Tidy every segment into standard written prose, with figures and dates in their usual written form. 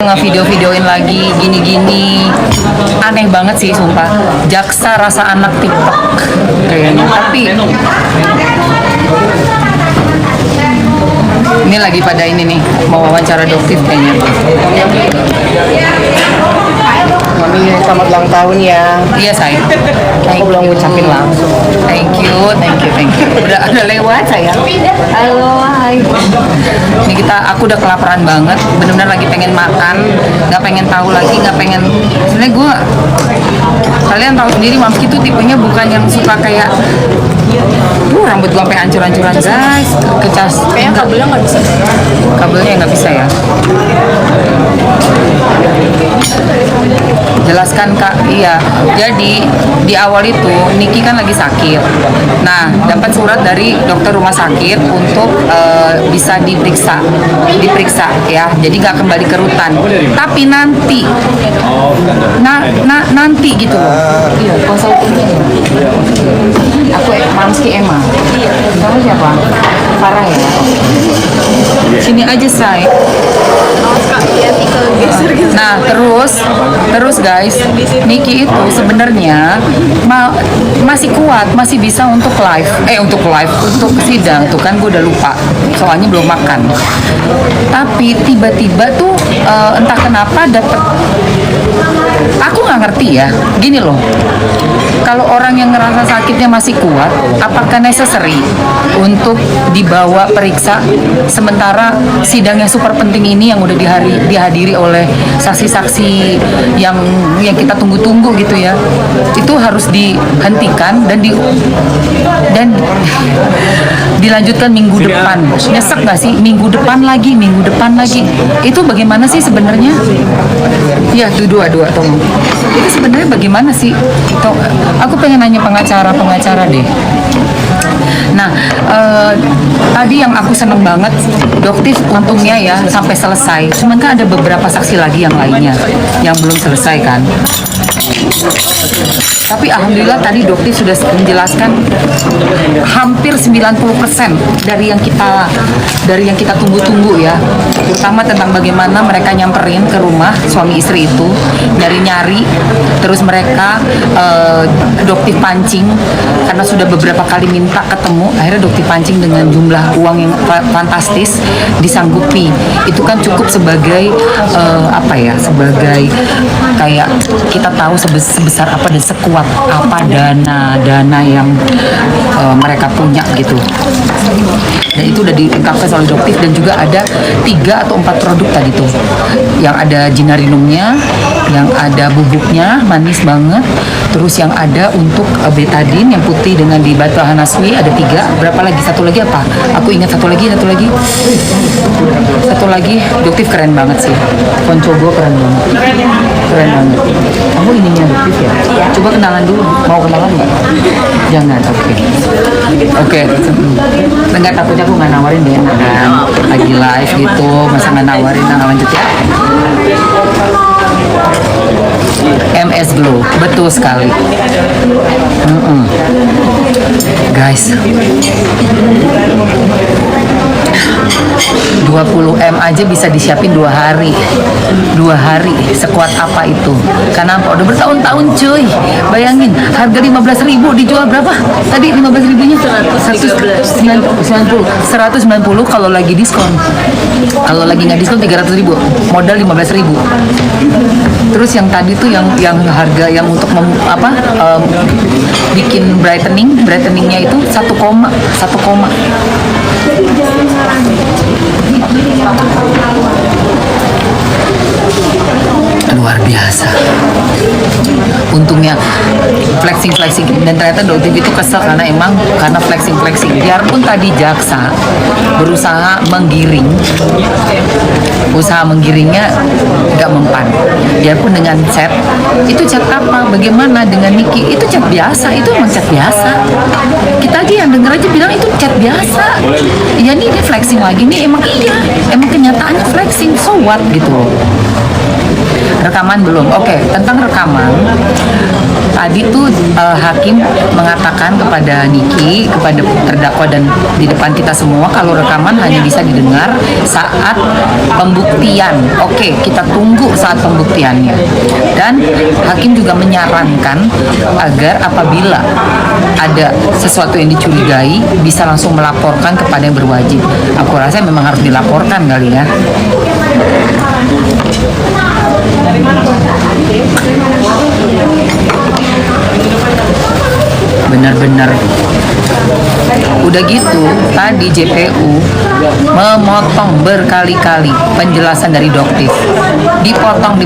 nge-video-videoin lagi gini-gini, aneh banget sih sumpah. Jaksa rasa anak TikTok kayaknya. Tapi ini lagi pada ini nih, mau wawancara dokter kayaknya. Mami selamat ulang tahun ya. Iya sayang. Aku belum ngucapin langsung. Thank you. Udah lewat sayang. Halo, hai. Ini aku udah kelaparan banget. Bener-bener lagi pengen makan, nggak pengen tahu lagi, nggak pengen. Sebenarnya kalian tahu sendiri, Mamski tuh tipenya bukan yang suka kayak rambut gua sampai hancur-hancuran guys, kecas. Kayaknya kabelnya nggak bisa. Kabelnya nggak bisa ya. Jelaskan Kak. Iya, jadi di awal itu Niki kan lagi sakit. Nah, dapat surat dari dokter rumah sakit untuk bisa diperiksa ya. Jadi nggak kembali ke rutan. Tapi nanti, nanti gitu loh. Iya, kuasa hukumnya. Aku Mamski Emma. Kamu siapa? Farah ya. Sini aja say. Nah terus guys, Niki itu sebenarnya masih kuat, masih bisa untuk untuk sidang tuh kan, gue udah lupa soalnya belum makan. Tapi tiba-tiba tuh entah kenapa dapet, aku nggak ngerti ya. Gini loh, kalau orang yang ngerasa sakitnya masih kuat, apakah necessary untuk dibawa periksa sementara sidang yang super penting ini yang udah dihadiri oleh saksi-saksi yang kita tunggu-tunggu gitu ya, itu harus dihentikan dan dilanjutkan minggu depan. Nyesek nggak sih? Minggu depan lagi itu bagaimana sih sebenarnya? Ya tuh dua tolong. Itu sebenarnya bagaimana sih? Aku pengen nanya pengacara deh. Nah, tadi yang aku seneng banget, dokter untungnya ya sampai selesai. Cuman kan ada beberapa saksi lagi yang lainnya yang belum selesai kan. Tapi alhamdulillah tadi dokter sudah menjelaskan hampir 90% dari yang kita tunggu-tunggu ya. Terutama tentang bagaimana mereka nyamperin ke rumah suami istri itu, nyari-nyari, terus mereka dokter pancing karena sudah beberapa kali minta ketemu, akhirnya dokter pancing dengan jumlah uang yang fantastis disanggupi. Itu kan cukup sebagai sebagai kayak kita tahu sebesar apa dan sekuat apa dana yang mereka punya gitu. Dan itu udah diungkapkan oleh dokter, dan juga ada 3 atau 4 produk tadi tuh, yang ada ginarinumnya, yang ada bubuknya manis banget, terus yang ada untuk betadine yang putih dengan di batu hanaswi ada 3. Berapa lagi? Satu lagi apa? Aku ingat satu lagi dokter keren banget sih. Koncogo keren banget. Kamu ininya dokter ya? Iya. Coba kenalan dulu. Mau kenalan nggak? Jangan. Oke. Enggak, takutnya aku nggak nawarin deh, kan? Lagi live gitu, masa nggak nawarin? Lanjut ya. MS Glow, betul sekali. Guys, 20M aja bisa disiapin 2 hari. Sekuat apa itu? Karena udah bertahun-tahun cuy. Bayangin, harga 15.000 dijual berapa? Tadi 15.000-nya 190 kalau lagi diskon. Kalau lagi nggak diskon 300.000. Modal 15.000. Terus yang tadi tuh yang harga yang untuk bikin brightening-nya itu 1, luar biasa. Untungnya flexing, dan ternyata dokter itu kesel karena flexing. Biarpun tadi jaksa berusaha menggiring, menggiringnya nggak mempan. Biarpun dengan chat apa? Bagaimana dengan Niki? Itu chat biasa, itu emang chat biasa. Kita aja yang denger aja bilang itu chat biasa. Iya nih, dia flexing lagi nih, emang kenyataannya flexing, so what gitu loh. Rekaman belum. Oke, tentang rekaman. Tadi tuh hakim mengatakan kepada Niki, kepada terdakwa dan di depan kita semua kalau rekaman hanya bisa didengar saat pembuktian. Oke, kita tunggu saat pembuktiannya. Dan hakim juga menyarankan agar apabila ada sesuatu yang dicurigai bisa langsung melaporkan kepada yang berwajib. Aku rasa memang harus dilaporkan kali ya. Benar-benar udah gitu tadi JPU memotong berkali-kali penjelasan dari Doktif, dipotong.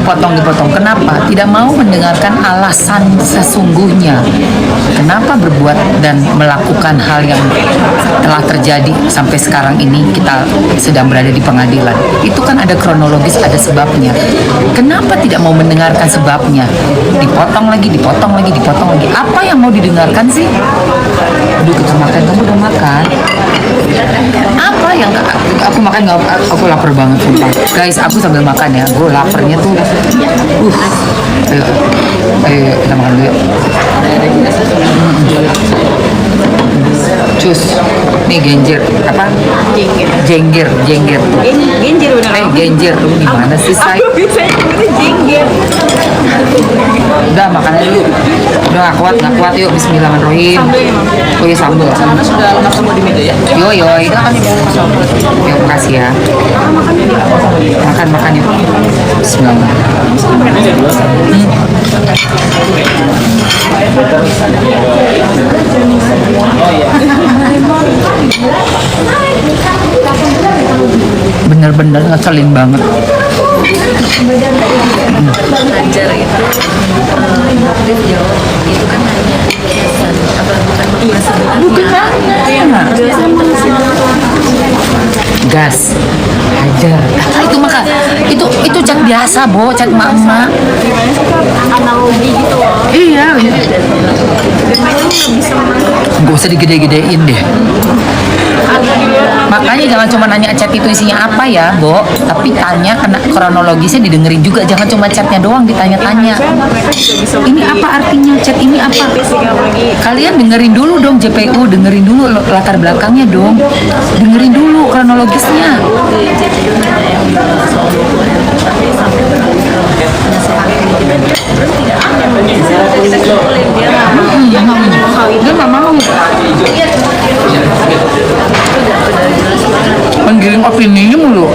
Kenapa? Tidak mau mendengarkan alasan sesungguhnya kenapa berbuat dan melakukan hal yang telah terjadi sampai sekarang ini kita sedang berada di pengadilan. Itu kan ada kronologis, ada sebabnya. Kenapa tidak mau mendengarkan sebabnya? Dipotong lagi. Apa yang mau didengarkan sih? Aduh, kita makan. Kamu udah makan? Apa yang aku makan? Nggak, aku lapar banget sumpah. Guys, aku sambil makan ya. Gue laparnya tuh. Ayo, kita makan dulu yuk. Cus, nih genjer apa? Jengger. Genjer udah. Genjer tuh gimana sih say? Aku bisa nyebutnya jengger. Udah makan aja dulu. Udah nggak kuat yuk. Bismillahirrahmanirrahim. Oh iya sambal. Karena sudah lengkap semua di meja ya. Yoi. Yuk makasih ya. Makan yuk. Bener-bener ngeselin banget. Belajar itu motif jawab itu kan hanya kiasan apa Gas hajar itu maka itu cat biasa cat emak-emak Analogi gitu loh. iya gak usah digede-gedein deh. Makanya jangan cuma nanya chat itu isinya apa ya, Bo, tapi tanya kena kronologisnya didengerin juga, jangan cuma chatnya doang ditanya-tanya. Ini apa artinya chat ini apa? Kalian dengerin dulu dong JPU, dengerin dulu latar belakangnya dong, dengerin dulu kronologisnya. Dia nggak mau. Menggiring opini mulu.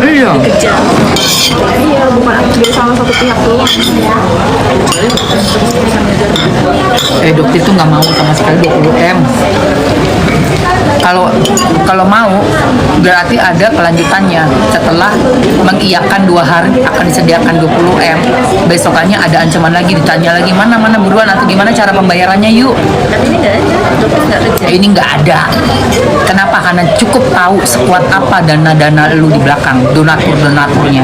Iya. Iya, bukan dia salah satu pihak doang. Dokter itu nggak mau sama sekali 20M. Kalau mau berarti ada kelanjutannya. Setelah mengiyakan 2 hari akan disediakan 20M. Besokannya ada ancaman lagi, ditanya lagi mana buruan atau gimana cara pembayarannya yuk. tapi ini nggak ada, dokter nggak kerja. Ini nggak ada. Kenapa? Karena cukup tahu sekuat apa dana lu di belakang, donaturnya.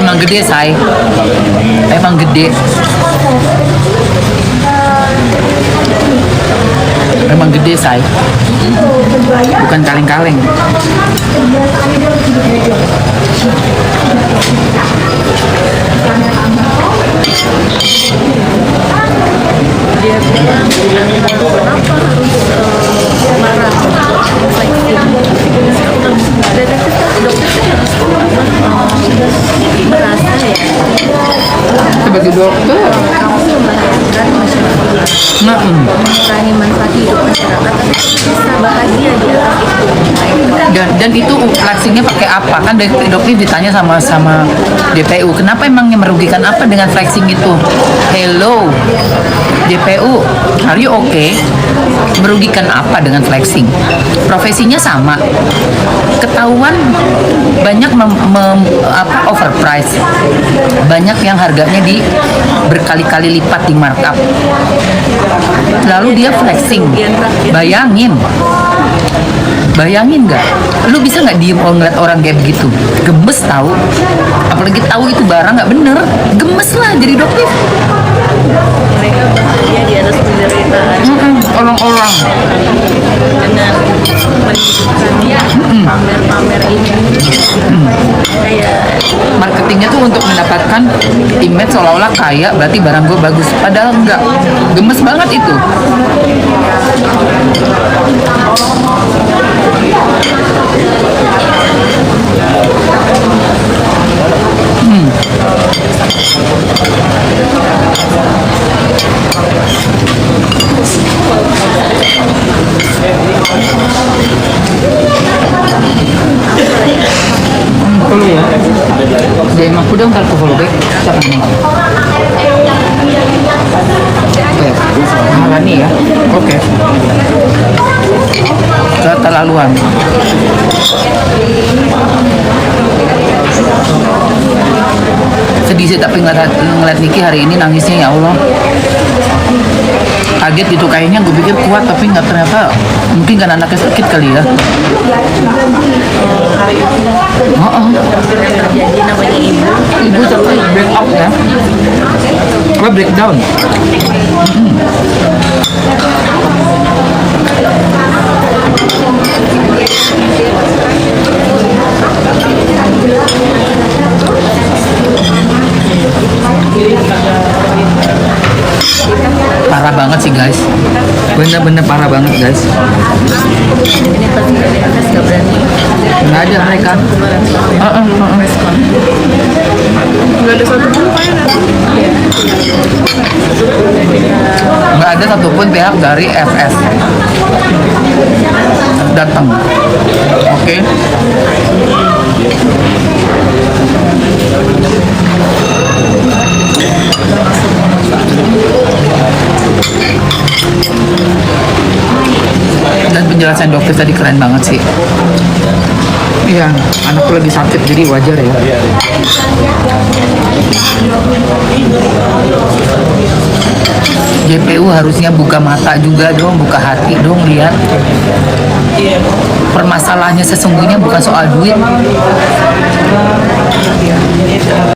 Emang gede, say. Emang gede. Emang gede, say. Bukan kaleng-kaleng. Dia bilang kenapa harus marah flexing. Dan itu kan dokter harus merasa ya Sebagai dokter. kamu membahagiakan masyarakat, mengurangi manfaat hidup masyarakat, tapi bisa bahagia di atas itu. Nah, itu kan Dan itu flexingnya pakai apa? Kan dokter ditanya sama DPU, kenapa emangnya merugikan apa dengan flexing itu? Hello, DPU, are you okay? Merugikan apa dengan flexing? Profesinya sama. Ketahuan banyak overprice. Banyak yang harganya di berkali-kali lipat di markup. lalu dia flexing. Bayangin nggak, lu bisa nggak diem ngeliat orang kayak begitu? Gemes tahu, apalagi tahu itu barang nggak bener, gemes lah jadi dokter. Mereka bahagia di atas penderitaan Orang-orang dengan menunjukkan pamer-pamer ini. Kayak marketingnya tuh untuk mendapatkan image seolah-olah kaya, berarti barang gue bagus, padahal enggak. Gemes banget itu. Perlu ya. DM aku dong, ntar aku follow back. Siapa nih? Mahalani ya. Oke. Keterlaluan. Sedih sih tapi ngeliat Niki hari ini nangisnya, ya Allah. Kaget gitu, kayaknya gue pikir kuat tapi nggak, ternyata mungkin kan anaknya sakit kali ya. terjadi namanya Ibu sampai break up ya. Apa breakdown? Parah banget sih guys, bener-bener parah banget guys. ini pasti atas nggak berani Nggak ada mereka. Nggak ada satu pun Nggak ada satupun pihak dari FS datang. Oke. Dan penjelasan dokter tadi keren banget sih. Iya, anakku lagi sakit jadi wajar ya. JPU harusnya buka mata juga dong, buka hati dong, lihat. Permasalahannya sesungguhnya bukan soal duit.